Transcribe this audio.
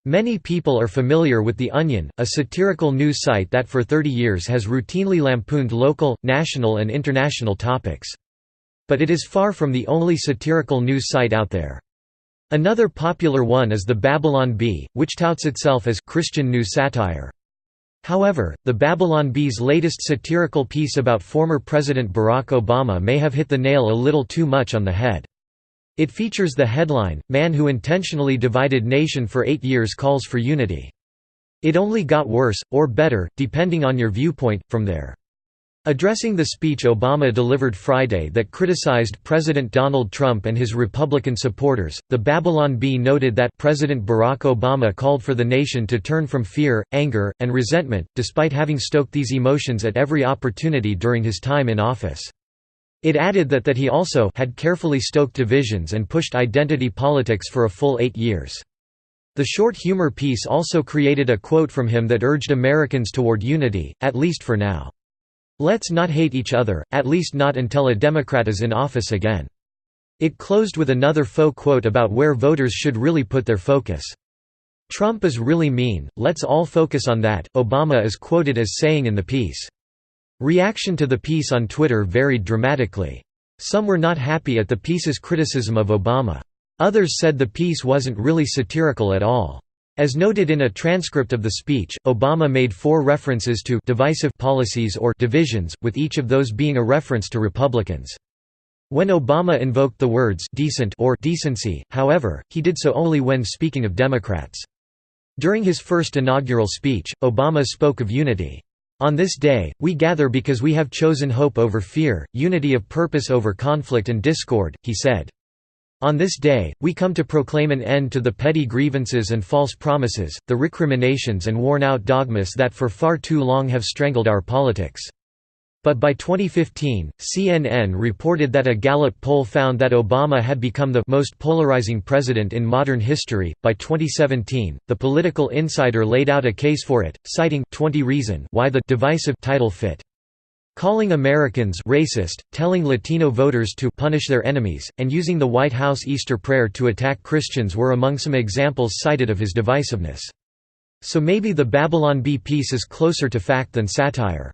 Many people are familiar with The Onion, a satirical news site that for 30 years has routinely lampooned local, national and international topics. But it is far from the only satirical news site out there. Another popular one is the Babylon Bee, which touts itself as Christian news satire. However, the Babylon Bee's latest satirical piece about former President Barack Obama may have hit the nail a little too much on the head. It features the headline, "Man who intentionally divided nation for 8 years calls for unity." It only got worse, or better, depending on your viewpoint, from there. Addressing the speech Obama delivered Friday that criticized President Donald Trump and his Republican supporters, the Babylon Bee noted that President Barack Obama called for the nation to turn from fear, anger, and resentment, despite having stoked these emotions at every opportunity during his time in office. It added that he also had carefully stoked divisions and pushed identity politics for a full 8 years. The short humor piece also created a quote from him that urged Americans toward unity, at least for now. "Let's not hate each other, at least not until a Democrat is in office again." It closed with another faux quote about where voters should really put their focus. "Trump is really mean, let's all focus on that," Obama is quoted as saying in the piece. Reaction to the piece on Twitter varied dramatically. Some were not happy at the piece's criticism of Obama. Others said the piece wasn't really satirical at all. As noted in a transcript of the speech, Obama made 4 references to divisive policies or divisions, with each of those being a reference to Republicans. When Obama invoked the words decent or decency, however, he did so only when speaking of Democrats. During his first inaugural speech, Obama spoke of unity. "On this day, we gather because we have chosen hope over fear, unity of purpose over conflict and discord," he said. "On this day, we come to proclaim an end to the petty grievances and false promises, the recriminations and worn-out dogmas that for far too long have strangled our politics." But by 2015, CNN reported that a Gallup poll found that Obama had become the most polarizing president in modern history. By 2017, the Political Insider laid out a case for it, citing 20 reasons why the divisive title fit. Calling Americans racist, telling Latino voters to punish their enemies, and using the White House Easter prayer to attack Christians were among some examples cited of his divisiveness. So maybe the Babylon Bee piece is closer to fact than satire.